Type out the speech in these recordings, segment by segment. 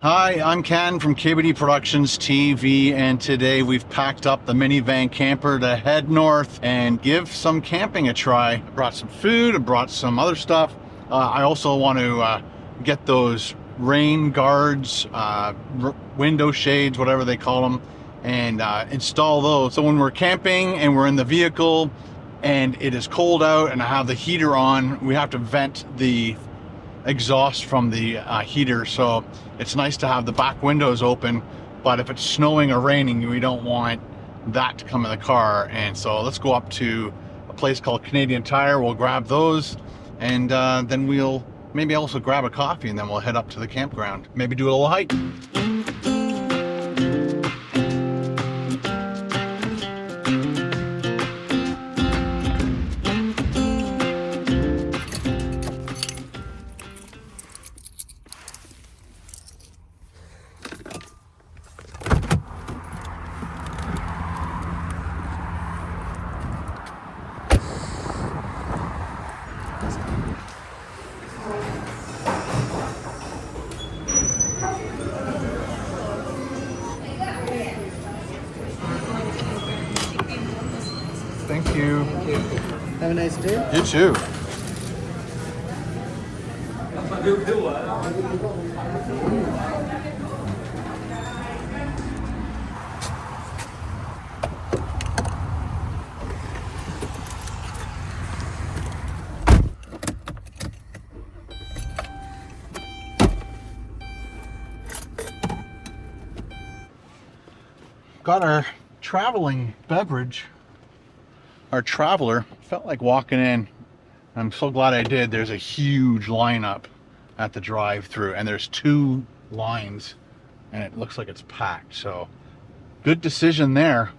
Hi, I'm Ken from KBDProductionsTV, and today we've packed up the minivan camper to head north and give some camping a try. I brought some food, I brought some other stuff. I also want to get those rain guards, window shades, whatever they call them, and install those. So when we're camping and we're in the vehicle and it is cold out and I have the heater on, we have to vent the exhaust from the heater, so it's nice to have the back windows open, but if it's snowing or raining, we don't want that to come in the car. And so let's go up to a place called Canadian Tire. We'll grab those, and then we'll maybe also grab a coffee, and then we'll head up to the campground, maybe do a little hike. Thank you. Have a nice day. You too. Got our traveling beverage. Our traveler. Felt like walking in. I'm so glad I did. There's a huge lineup at the drive-through, and there's 2 lines, and it looks like it's packed. So good decision there.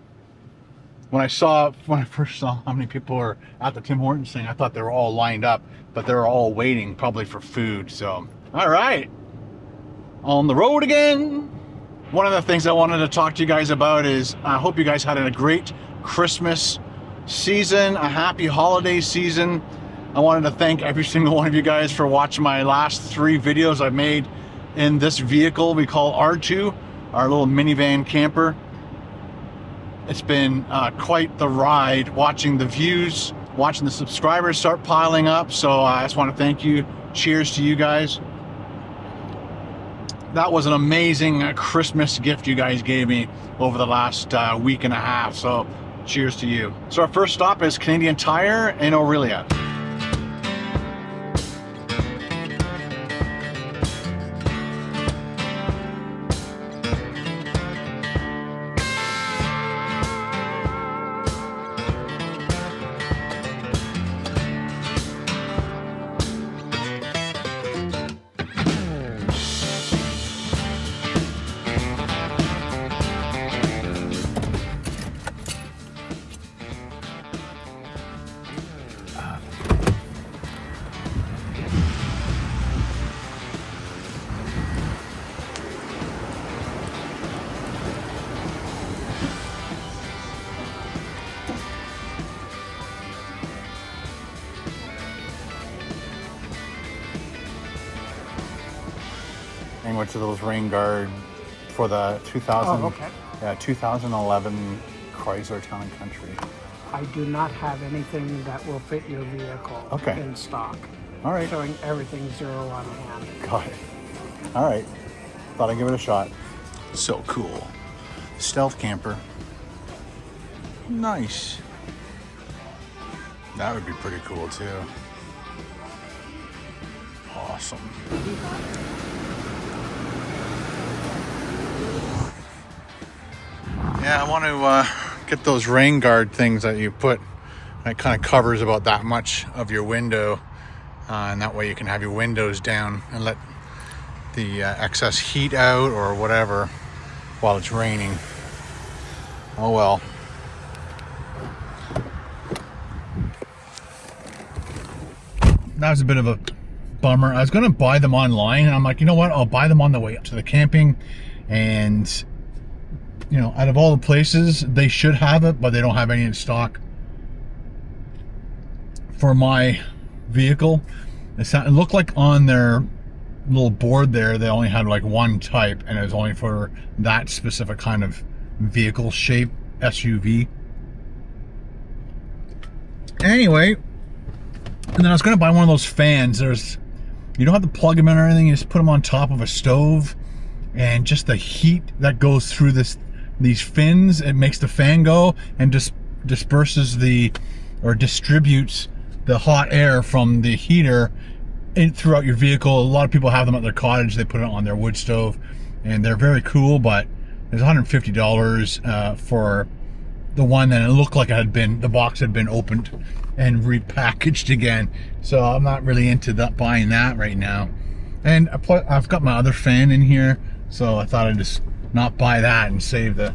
When I first saw how many people were at the Tim Hortons thing, I thought they were all lined up, but they're all waiting probably for food. So all right, on the road again. One of the things I wanted to talk to you guys about is I hope you guys had a great Christmas season, a happy holiday season. I wanted to thank every single one of you guys for watching my last 3 videos I made in this vehicle we call R2, our little minivan camper. It's been quite the ride, watching the views, watching the subscribers start piling up. So I just want to thank you. Cheers to you guys. That was an amazing Christmas gift you guys gave me over the last week and a half. So cheers to you. So our first stop is Canadian Tire in Aurelia. And went to those rain guard for the 2011 Chrysler Town and Country. I do not have anything that will fit your vehicle in stock. All right. Showing everything 0 on hand. Got it. All right. Thought I'd give it a shot. So cool. Stealth camper. Nice. That would be pretty cool too. Awesome. Yeah, I want to get those rain guard things that you put. It kind of covers about that much of your window, and that way you can have your windows down and let the excess heat out or whatever while it's raining. Oh well. That was a bit of a bummer. I was going to buy them online, and I'm like, you know what? I'll buy them on the way up to the camping. And you know, out of all the places, they should have it, but they don't have any in stock for my vehicle. It looked like on their little board there, they only had like one type, and it was only for that specific kind of vehicle shape, SUV. Anyway, and then I was going to buy one of those fans. You don't have to plug them in or anything. You just put them on top of a stove, and just the heat that goes through these fins, it makes the fan go and just disperses or distributes the hot air from the heater throughout your vehicle. A lot of people have them at their cottage. They put it on their wood stove, and they're very cool, but it's $150 for the one that it looked like the box had been opened and repackaged again. So I'm not really into buying that right now. And I've got my other fan in here, so I thought I'd just not buy that and save the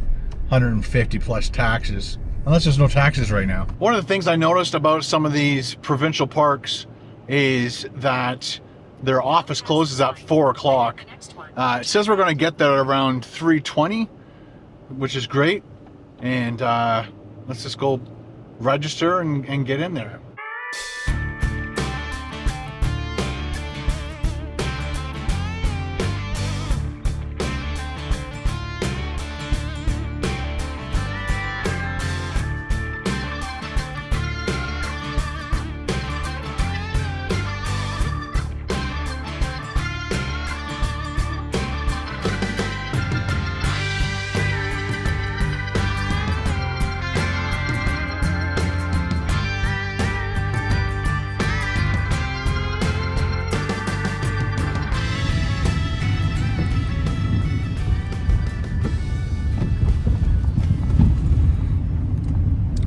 150 plus taxes, unless there's no taxes right now. One of the things I noticed about some of these provincial parks is that their office closes at 4 o'clock. It says we're going to get there around 3:20, which is great. And let's just go register and get in there.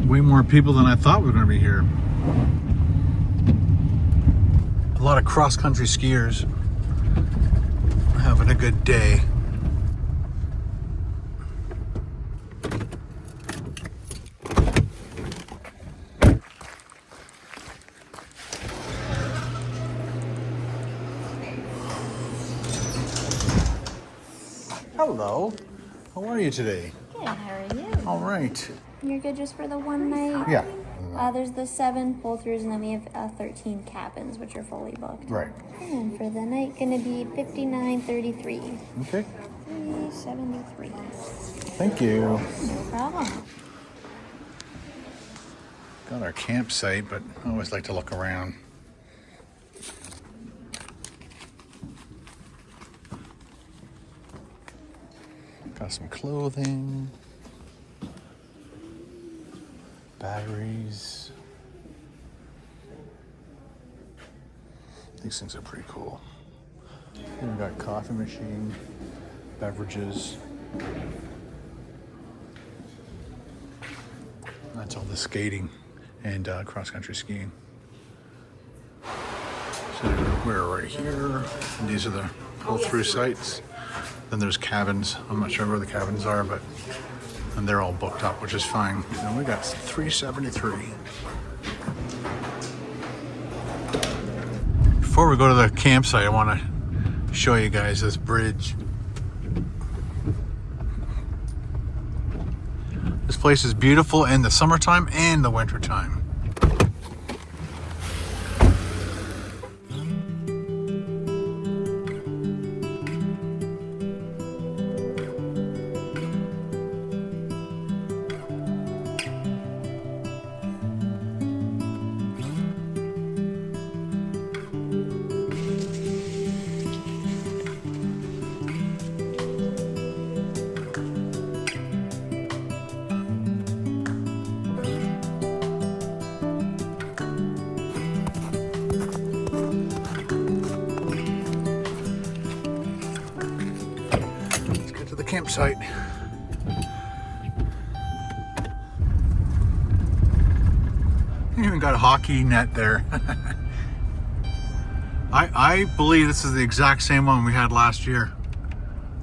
Way more people than I thought were going to be here. A lot of cross-country skiers having a good day. Hello. How are you today? Good, how are you? All right. You're good just for the one night? Yeah. There's the 7 pull-throughs, and then we have 13 cabins, which are fully booked. Right. And for the night, gonna be $59.33. Okay. $373. Thank you. No problem. Got our campsite, but I always like to look around. Got some clothing. Batteries. These things are pretty cool. Here we got coffee machine, beverages. That's all the skating and cross-country skiing. So we're right here. And these are the pull-through sites. Then there's cabins. I'm not sure where the cabins are, but and they're all booked up, which is fine. And we got $373. Before we go to the campsite, I want to show you guys this bridge. This place is beautiful in the summertime and the wintertime. Campsite. You even got a hockey net there. I believe this is the exact same one we had last year.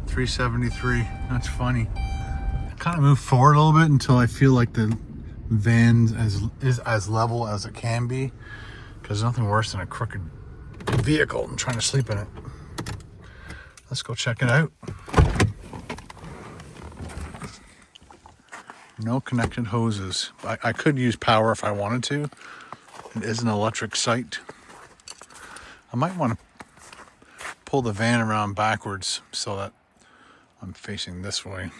373. That's funny. I kind of move forward a little bit until I feel like the van is as level as it can be, because there's nothing worse than a crooked vehicle and trying to sleep in it. Let's go check it out. No connected hoses. I could use power if I wanted to. It is an electric site. I might want to pull the van around backwards so that I'm facing this way.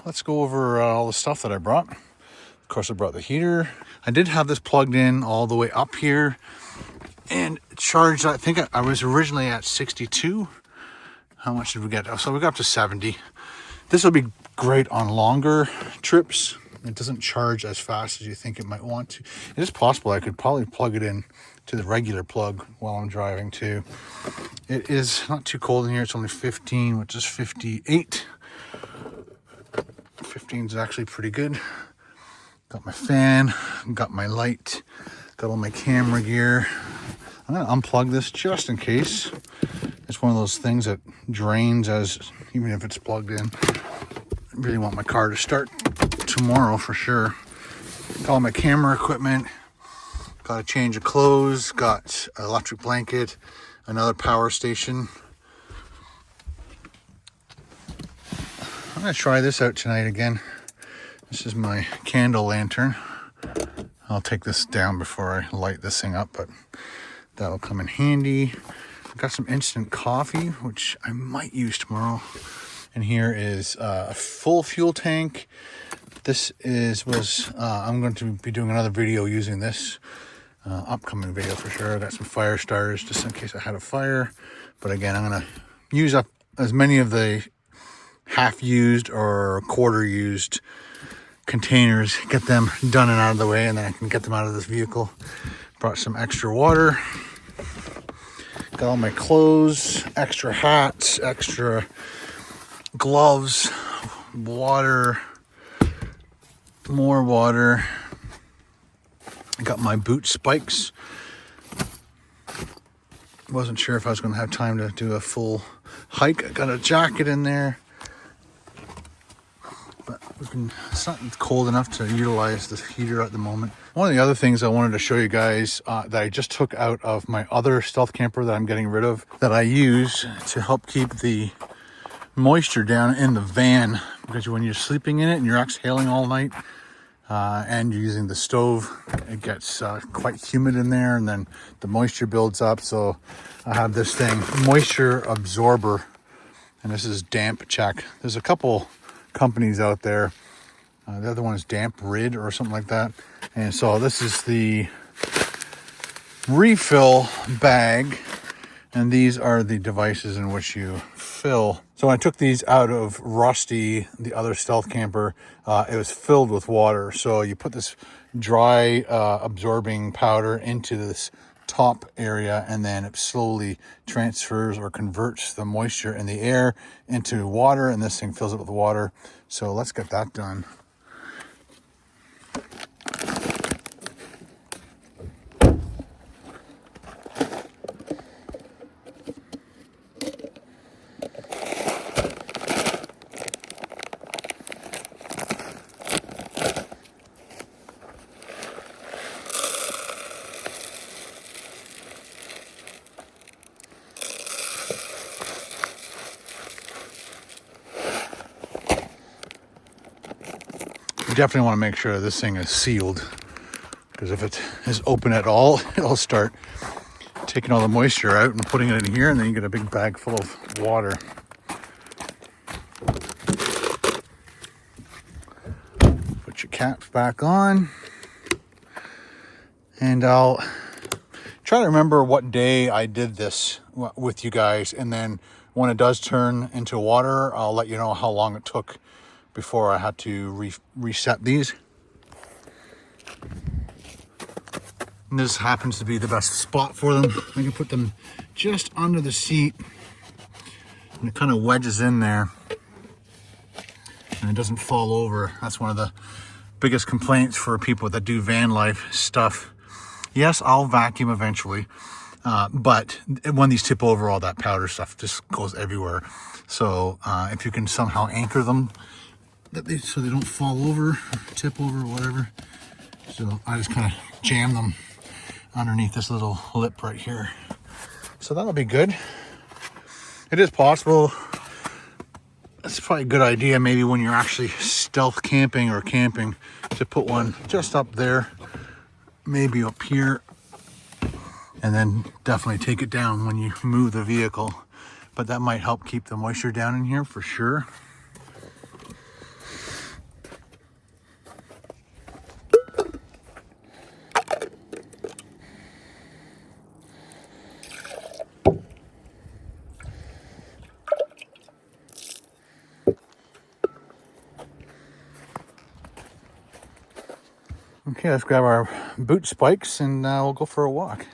Let's go over all the stuff that I brought. Of course, I brought the heater. I did have this plugged in all the way up here and charged. I think I was originally at 62. How much did we get? So we got up to 70. This will be great on longer trips. It doesn't charge as fast as you think it might want to. It is possible I could probably plug it in to the regular plug while I'm driving too. It is not too cold in here. It's only 15, which is 58. 15 is actually pretty good. Got my fan, got my light, got all my camera gear. I'm gonna unplug this just in case. It's one of those things that drains even if it's plugged in. I really want my car to start tomorrow for sure. Got all my camera equipment, got a change of clothes, got an electric blanket, another power station. I'm gonna try this out tonight again. This is my candle lantern. I'll take this down before I light this thing up, but that'll come in handy. I've got some instant coffee, which I might use tomorrow. And here is a full fuel tank. This I'm going to be doing another video using this. Upcoming video for sure. I got some fire starters just in case I had a fire. But again, I'm gonna use up as many of the half used or quarter used containers, get them done and out of the way, and then I can get them out of this vehicle. Brought some extra water, got all my clothes, extra hats, extra gloves, water, more water. I got my boot spikes. Wasn't sure if I was going to have time to do a full hike. I got a jacket in there. But it's not cold enough to utilize the heater at the moment. One of the other things I wanted to show you guys that I just took out of my other stealth camper that I'm getting rid of, that I use to help keep the moisture down in the van, because when you're sleeping in it and you're exhaling all night and you're using the stove, it gets quite humid in there, and then the moisture builds up. So I have this thing, moisture absorber, and this is Damp Check. There's a couple companies out there. The other one is Damp Rid or something like that. And so this is the refill bag, and these are the devices in which you fill. So I took these out of Rusty, the other stealth camper. It was filled with water. So you put this dry absorbing powder into this top area, and then it slowly transfers or converts the moisture in the air into water, and this thing fills it with water. So let's get that done. Definitely want to make sure this thing is sealed, because if it is open at all, it'll start taking all the moisture out and putting it in here, and then you get a big bag full of water. Put your caps back on, and I'll try to remember what day I did this with you guys, and then when it does turn into water, I'll let you know how long it took before I had to reset these. And this happens to be the best spot for them. I can put them just under the seat, and it kind of wedges in there and it doesn't fall over. That's one of the biggest complaints for people that do van life stuff. Yes, I'll vacuum eventually, but when these tip over, all that powder stuff just goes everywhere. So if you can somehow anchor them so they don't fall over, tip over, or whatever. So I just kind of jam them underneath this little lip right here. So that'll be good. It is possible. It's probably a good idea maybe when you're actually stealth camping or camping to put one just up there, maybe up here, and then definitely take it down when you move the vehicle. But that might help keep the moisture down in here for sure. Okay, let's grab our boot spikes and we'll go for a walk.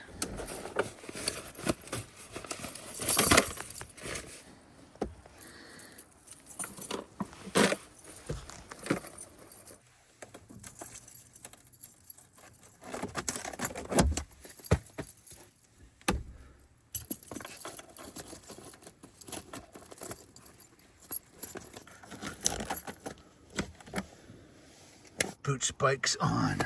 Boot spikes on.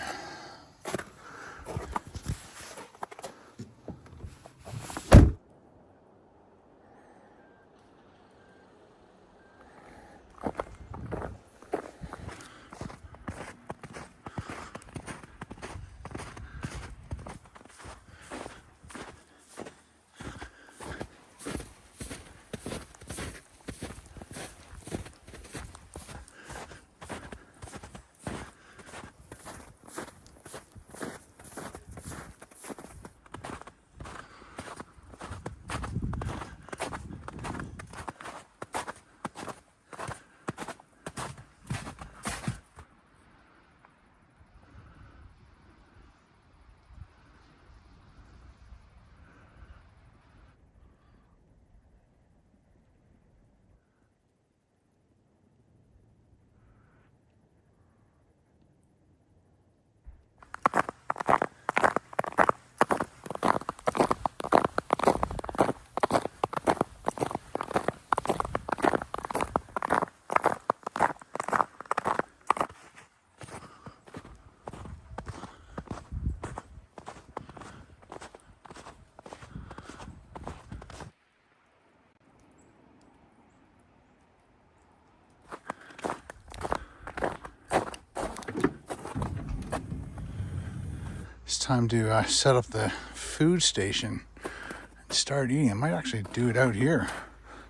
It's time to set up the food station and start eating. I might actually do it out here.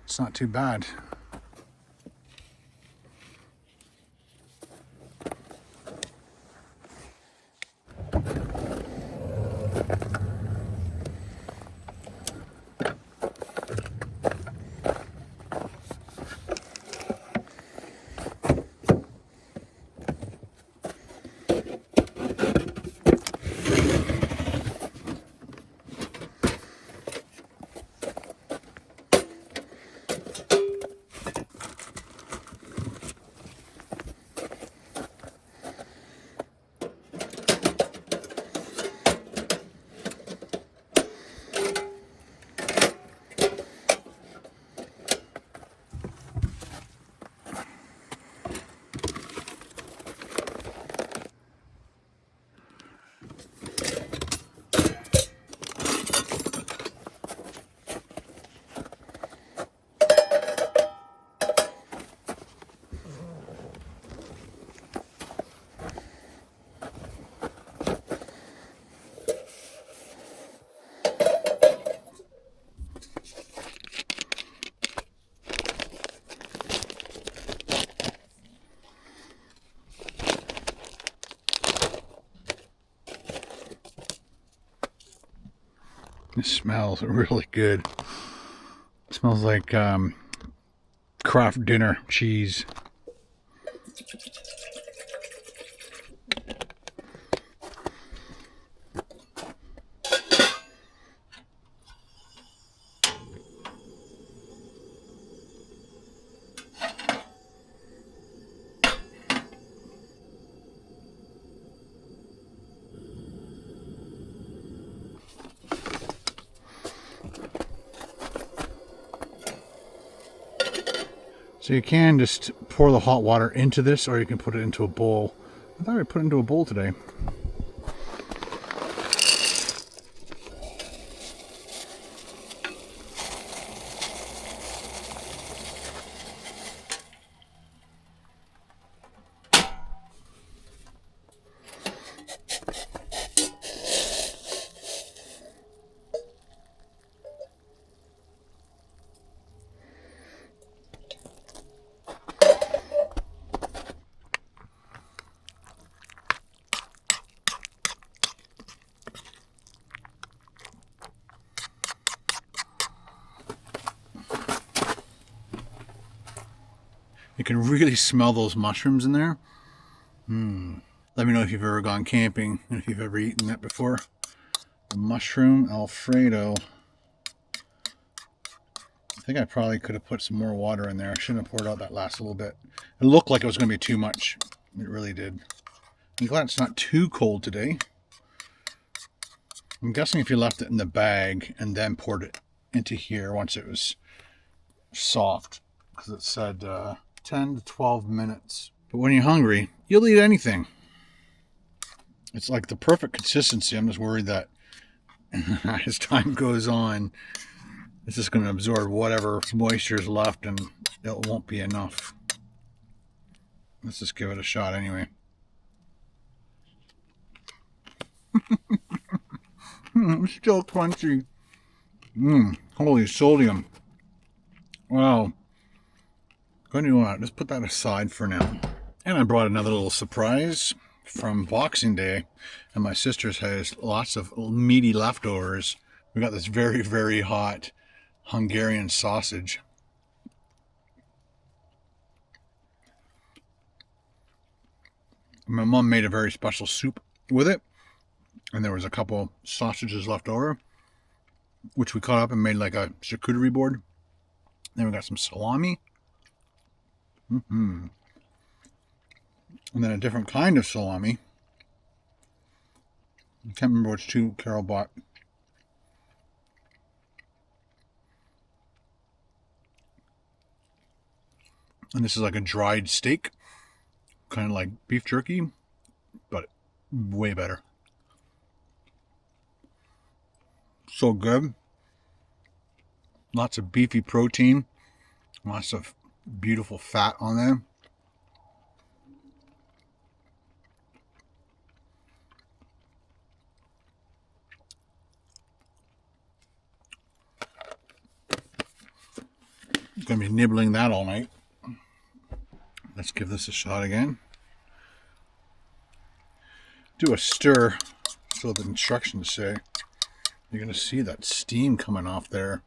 It's not too bad. It smells really good. It smells like Kraft dinner cheese. So you can just pour the hot water into this, or you can put it into a bowl. I thought I put it into a bowl today. You can really smell those mushrooms in there. Let me know if you've ever gone camping and if you've ever eaten that before. The mushroom Alfredo. I think I probably could have put some more water in there. I shouldn't have poured out that last little bit. It looked like it was going to be too much. It really did. I'm glad it's not too cold today. I'm guessing if you left it in the bag and then poured it into here once it was soft, because it said 10 to 12 minutes. But when you're hungry, you'll eat anything. It's like the perfect consistency. I'm just worried that as time goes on, it's just going to absorb whatever moisture is left and it won't be enough. Let's just give it a shot anyway. It's still crunchy. Holy sodium. Wow. Going to just put that aside for now. And I brought another little surprise from Boxing Day. And my sister's has lots of meaty leftovers. We got this very, very hot Hungarian sausage. My mom made a very special soup with it. And there was a couple sausages left over, which we cut up and made like a charcuterie board. Then we got some salami. And then a different kind of salami. I can't remember which two Carol bought. And this is like a dried steak. Kind of like beef jerky, but way better. So good. Lots of beefy protein. Lots of beautiful fat on there. I'm going to be nibbling that all night. Let's give this a shot again. Do a stir, so the instructions say. You're going to see that steam coming off there.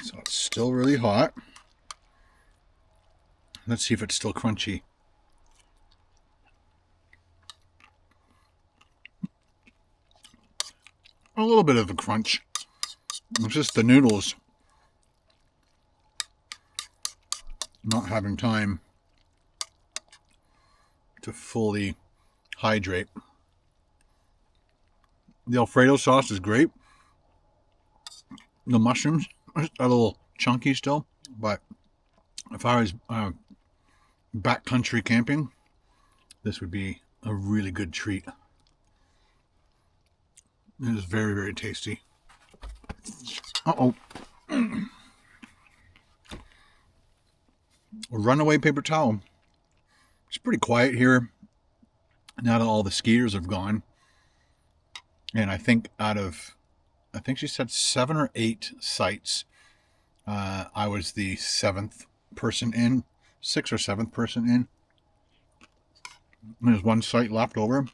So it's still really hot. Let's see if it's still crunchy. A little bit of a crunch. It's just the noodles not having time to fully hydrate. The Alfredo sauce is great. The mushrooms are a little chunky still, but if I was backcountry camping, this would be a really good treat. It is very, very tasty. Uh-oh. A runaway paper towel. It's pretty quiet here now that all the skiers have gone. And I think she said 7 or 8 sites, I was the 7th person in, 6th or 7th person in. There's one site left over.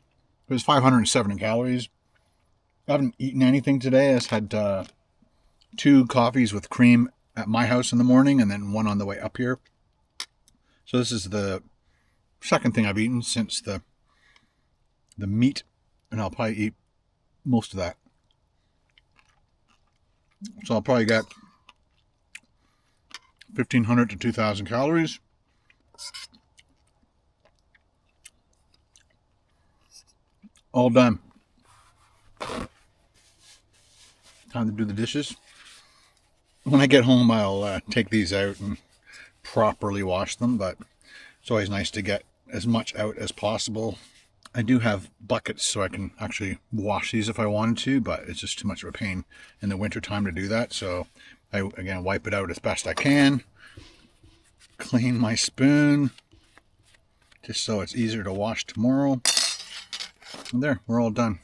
There's 570 calories. I haven't eaten anything today. I just had 2 coffees with cream at my house in the morning and then one on the way up here. So this is the second thing I've eaten since the meat, and I'll probably eat most of that. So I'll probably get 1,500 to 2,000 calories. All done. Time to do the dishes. when I get home, I'll take these out and properly wash them, but it's always nice to get as much out as possible. I do have buckets so I can actually wash these if I wanted to, but it's just too much of a pain in the winter time to do that. So I, again, wipe it out as best I can. Clean my spoon just so it's easier to wash tomorrow. And there, we're all done.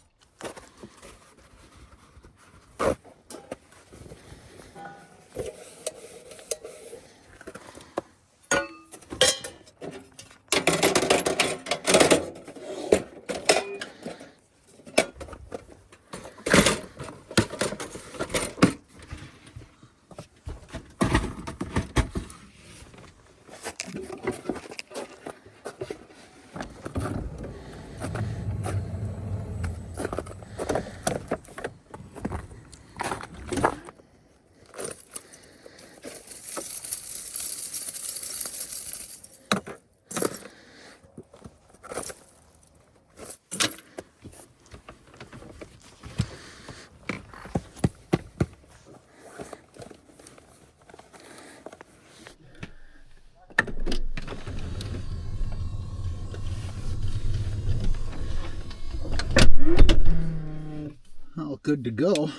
All good to go.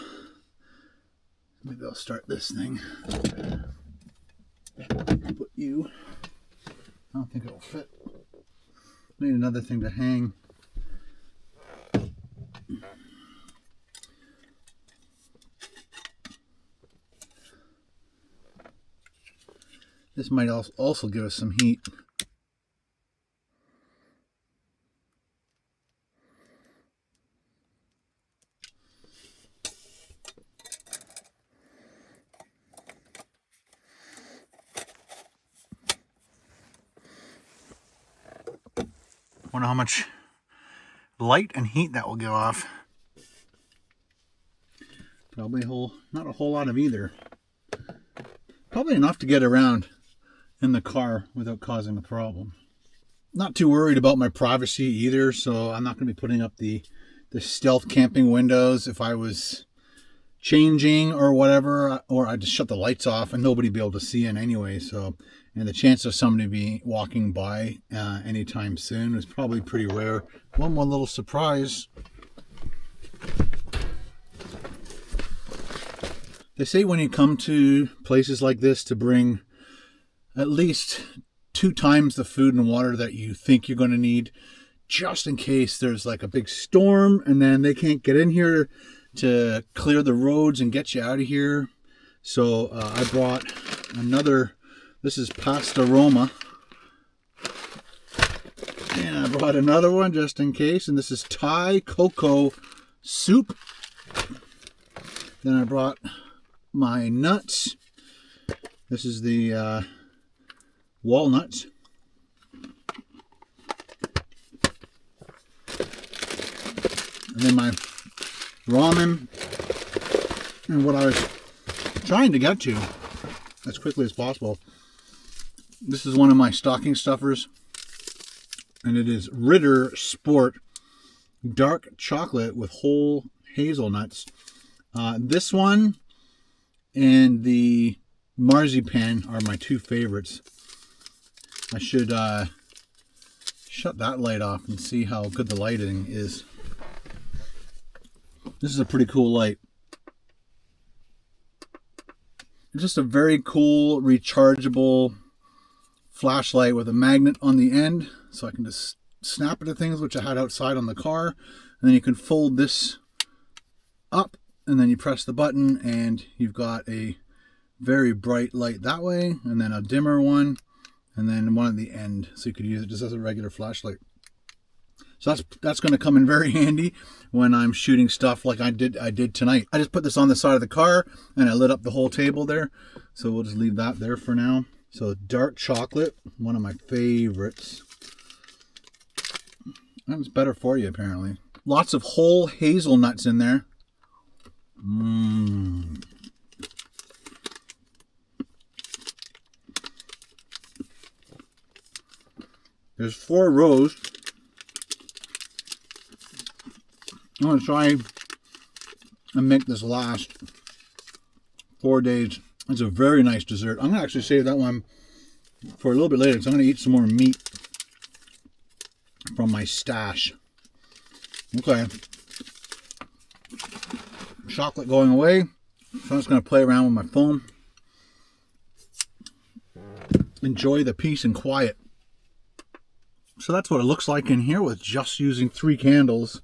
Maybe I'll start this thing. Put you. I don't think it'll fit. Need another thing to hang. This might also give us some heat. Wonder how much light and heat that will give off. Probably not a whole lot of either. Probably enough to get around in the car without causing a problem. Not too worried about my privacy either, so I'm not going to be putting up the stealth camping windows if I was changing or whatever, or I just shut the lights off and nobody be able to see in anyway. So, and the chance of somebody be walking by anytime soon is probably pretty rare. One more little surprise. They say when you come to places like this to bring at least 2 times the food and water that you think you're going to need, just in case there's like a big storm and then they can't get in here to clear the roads and get you out of here. So I brought another, this is Pasta Roma, and I brought another one just in case, and this is Thai cocoa soup. Then I brought my nuts. This is the walnuts. And then my ramen. And what I was trying to get to as quickly as possible, this is one of my stocking stuffers, and it is Ritter Sport dark chocolate with whole hazelnuts. This one and the marzipan are my 2 favorites. I should shut that light off and see how good the lighting is. This is a pretty cool light. It's just a very cool rechargeable flashlight with a magnet on the end, so I can just snap it to things, which I had outside on the car. And then you can fold this up, and then you press the button and you've got a very bright light that way, and then a dimmer one, and then one at the end, so you could use it just as a regular flashlight. So that's going to come in very handy when I'm shooting stuff like I did tonight. I just put this on the side of the car and I lit up the whole table there. So we'll just leave that there for now. So dark chocolate, one of my favorites. That's better for you apparently. Lots of whole hazelnuts in there. There's 4 rows. I'm going to try and make this last 4 days It's a very nice dessert. I'm going to actually save that one for a little bit later, because I'm going to eat some more meat from my stash. Okay. Chocolate going away. So I'm just going to play around with my phone. Enjoy the peace and quiet. So that's what it looks like in here with just using 3 candles.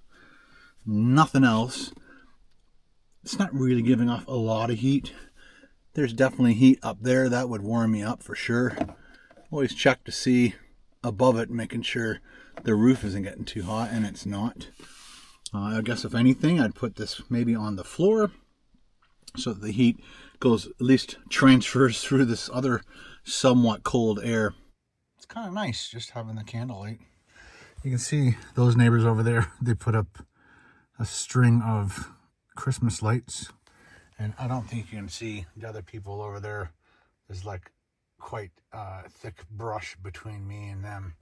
Nothing else. It's not really giving off a lot of heat. There's definitely heat up there. That would warm me up for sure. Always check to see above it, making sure the roof isn't getting too hot, and it's not. I guess if anything, I'd put this maybe on the floor so that the heat goes, at least transfers through this other somewhat cold air. It's kind of nice just having the candlelight. You can see those neighbors over there, they put up a string of Christmas lights, and I don't think you can see the other people over there. There's like quite a thick brush between me and them.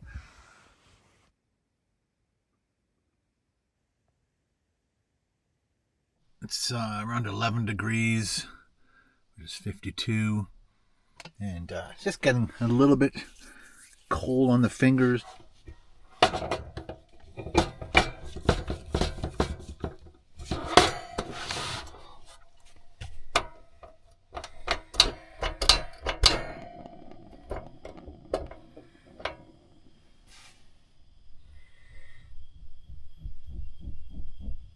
It's around 11 degrees, which is 52, and it's just getting a little bit cold on the fingers.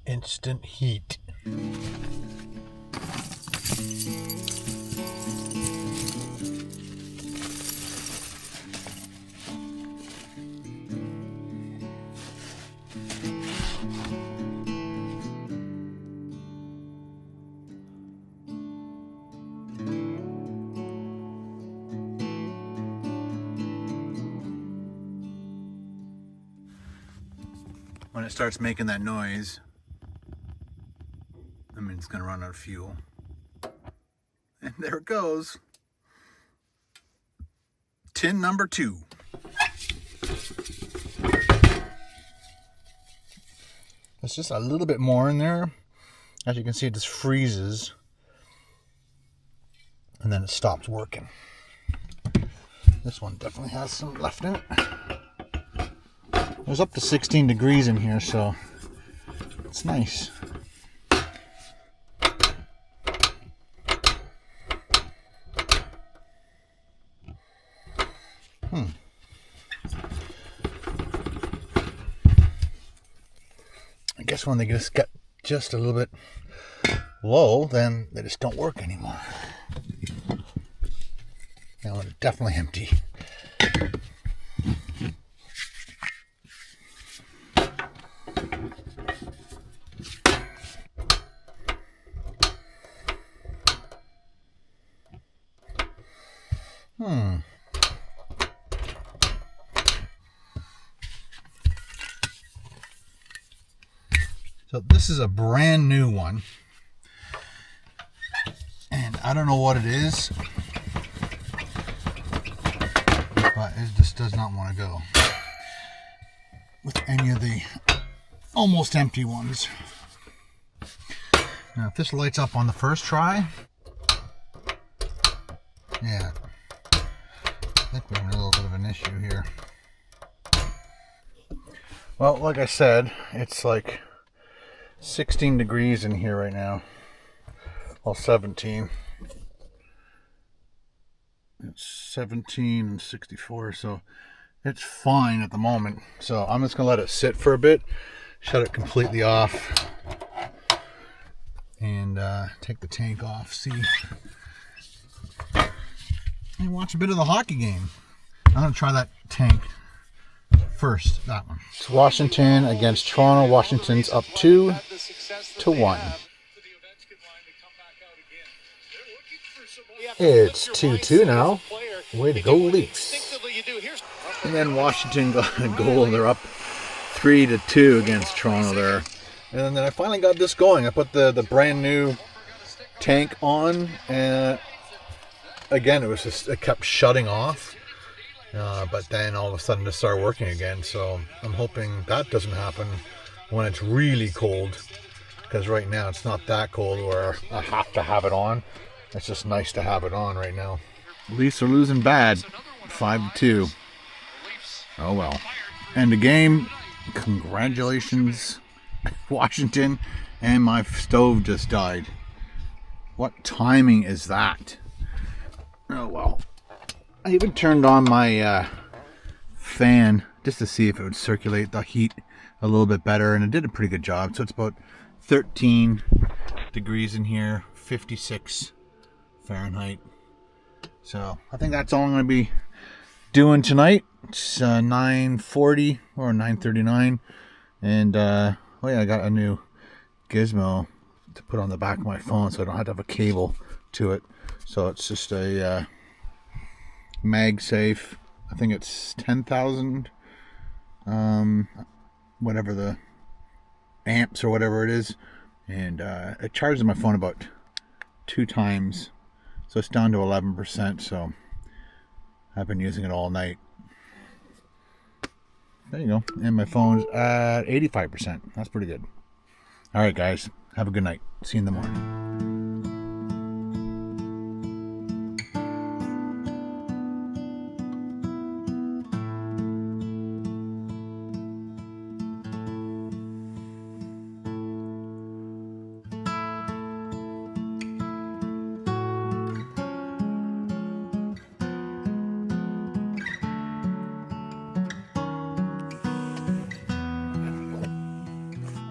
Instant heat. When it starts making that noise, I mean, it's going to run out of fuel. And there it goes. Tin number 2. There's just a little bit more in there. As you can see, it just freezes. And then it stops working. This one definitely has some left in it. It was up to 16 degrees in here, so it's nice. I guess when they just get just a little bit low, then they just don't work anymore. Now it's definitely empty. So this is a brand new one, and I don't know what it is, but it just does not want to go with any of the almost empty ones. Now if this lights up on the first try, yeah, I think we're having a little bit of an issue here. Well, like I said, it's like 16 degrees in here right now. Well, 17. It's 17 and 64, so it's fine at the moment. So I'm just gonna let it sit for a bit, shut it completely off, and take the tank off, see, and watch a bit of the hockey game. I'm gonna try that tank first, that one. It's Washington against Toronto. Washington's up 2-1. It's 2-2 now. Way to go, Leafs. And then Washington got a goal. They're up 3-2 against Toronto there. And then I finally got this going. I put the brand new tank on, and again, it kept shutting off. But then all of a sudden it started working again, so I'm hoping that doesn't happen when it's really cold, because right now it's not that cold where I have to have it on. It's just nice to have it on right now. Leafs are losing bad, 5-2. Oh well. End of game. Congratulations, Washington. And my stove just died. What timing is that? Oh well. I even turned on my fan just to see if it would circulate the heat a little bit better, and it did a pretty good job. So it's about 13 degrees in here, 56 Fahrenheit. So I think that's all I'm going to be doing tonight. It's 9:40 or 9:39, and oh yeah, I got a new gizmo to put on the back of my phone, so I don't have to have a cable to it. So it's just a MagSafe. I think it's 10,000, whatever the amps or whatever it is, and it charges my phone about 2 times, so it's down to 11%. So I've been using it all night. There you go. And my phone's at 85%. That's pretty good. All right, guys. Have a good night. See you in the morning.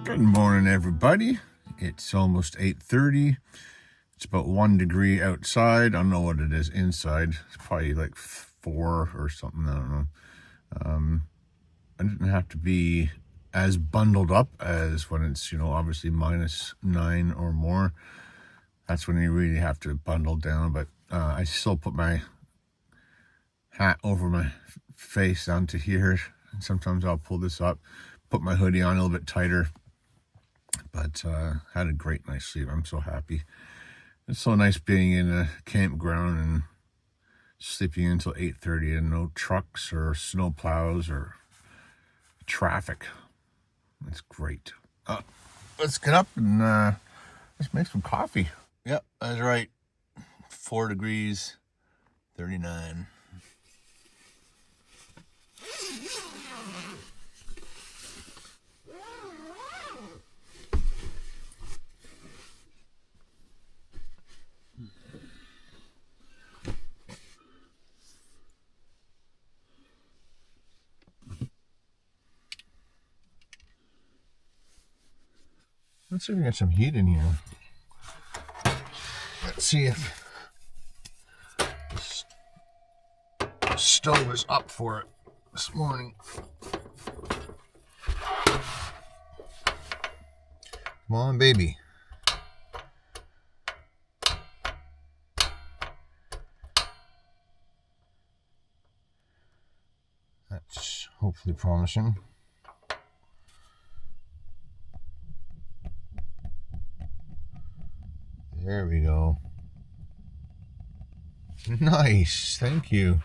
Good morning, everybody. It's almost 8:30. It's about 1 degree outside. I don't know what it is inside. It's probably like 4 or something. I don't know. I didn't have to be as bundled up as when it's, obviously -9 or more. That's when you really have to bundle down. But I still put my hat over my face down to here. And sometimes I'll pull this up, put my hoodie on a little bit tighter. But had a great night's sleep. I'm so happy. It's so nice being in a campground and sleeping until 8:30 and no trucks or snow plows or traffic. It's great. Let's get up and let's make some coffee. Yep, that's right. 4 degrees, 39. Let's see if we got some heat in here. Let's see if the stove is up for it this morning. Come on, baby. That's hopefully promising. There we go. Nice, thank you.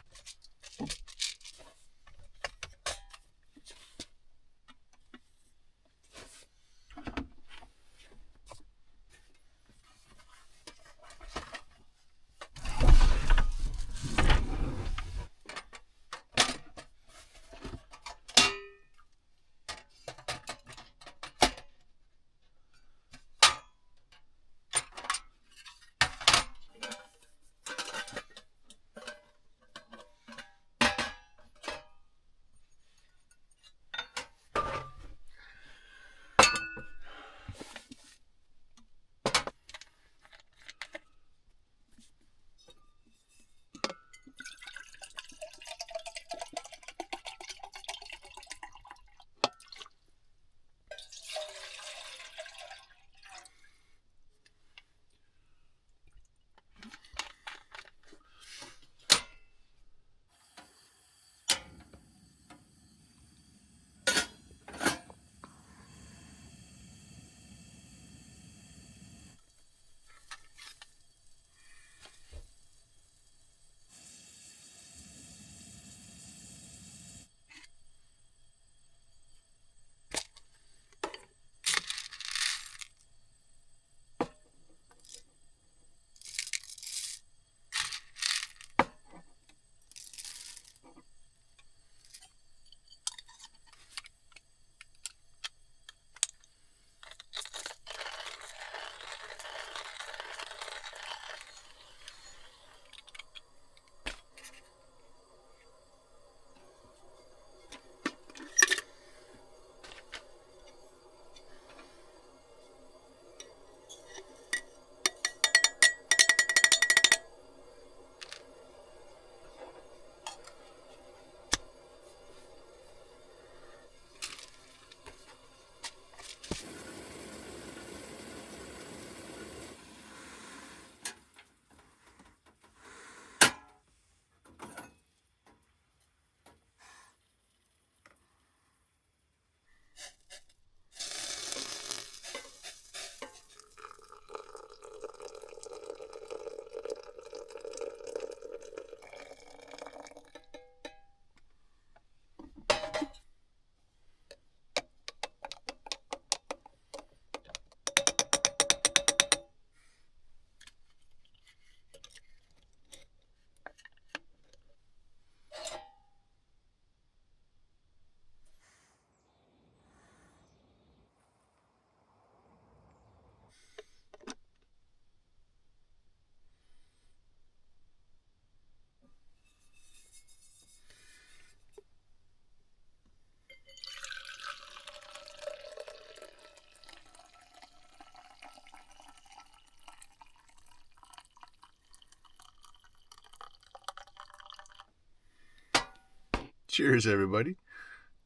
Cheers, everybody.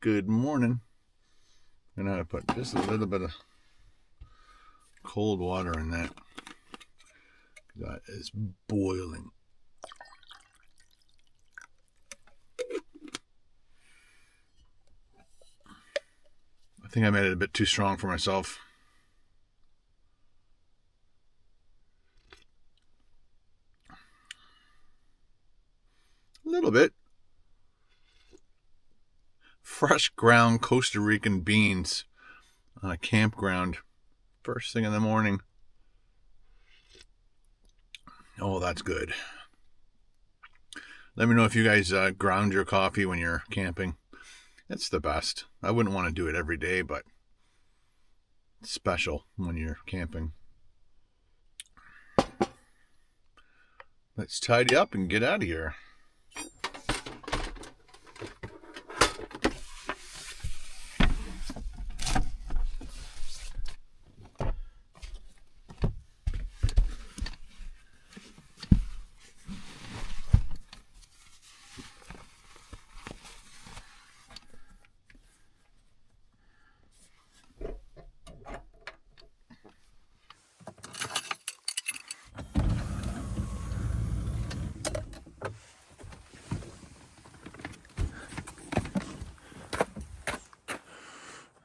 Good morning. I'm gonna put just a little bit of cold water in that. That is boiling. I think I made it a bit too strong for myself. A little bit. Fresh ground Costa Rican beans on a campground. First thing in the morning. Oh, that's good. Let me know if you guys ground your coffee when you're camping. It's the best. I wouldn't want to do it every day, but it's special when you're camping. Let's tidy up and get out of here.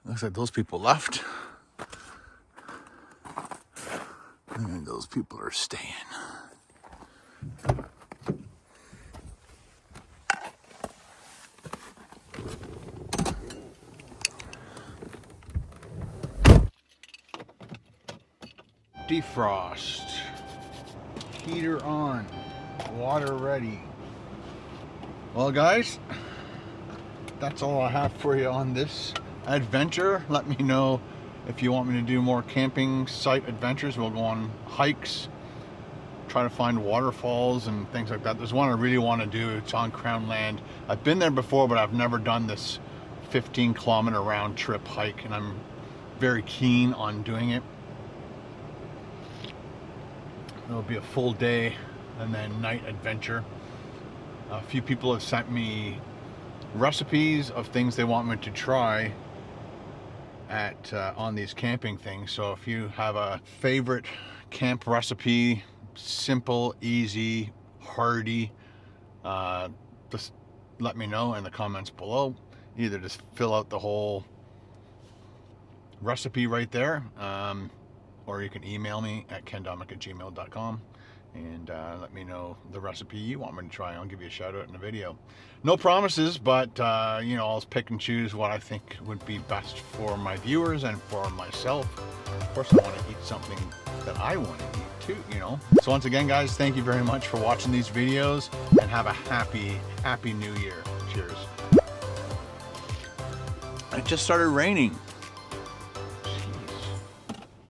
Looks like those people left. And those people are staying. Defrost. Heater on. Water ready. Well, guys, that's all I have for you on this adventure. Let me know if you want me to do more camping site adventures. We'll go on hikes, try to find waterfalls and things like that. There's one I really want to do. It's on Crown Land. I've been there before, but I've never done this 15-kilometer round trip hike, and I'm very keen on doing it. It'll be a full day and then night adventure. A few people have sent me recipes of things they want me to try at on these camping things. So if you have a favorite camp recipe, simple, easy, hearty, just let me know in the comments below. Either just fill out the whole recipe right there, or you can email me at kendomic@gmail.com and let me know the recipe you want me to try. I'll give you a shout out in the video. No promises, but you know, I'll pick and choose what I think would be best for my viewers and for myself. Of course, I want to eat something that I want to eat too, you know. So once again, guys, thank you very much for watching these videos, and have a happy new year. Cheers. It just started raining.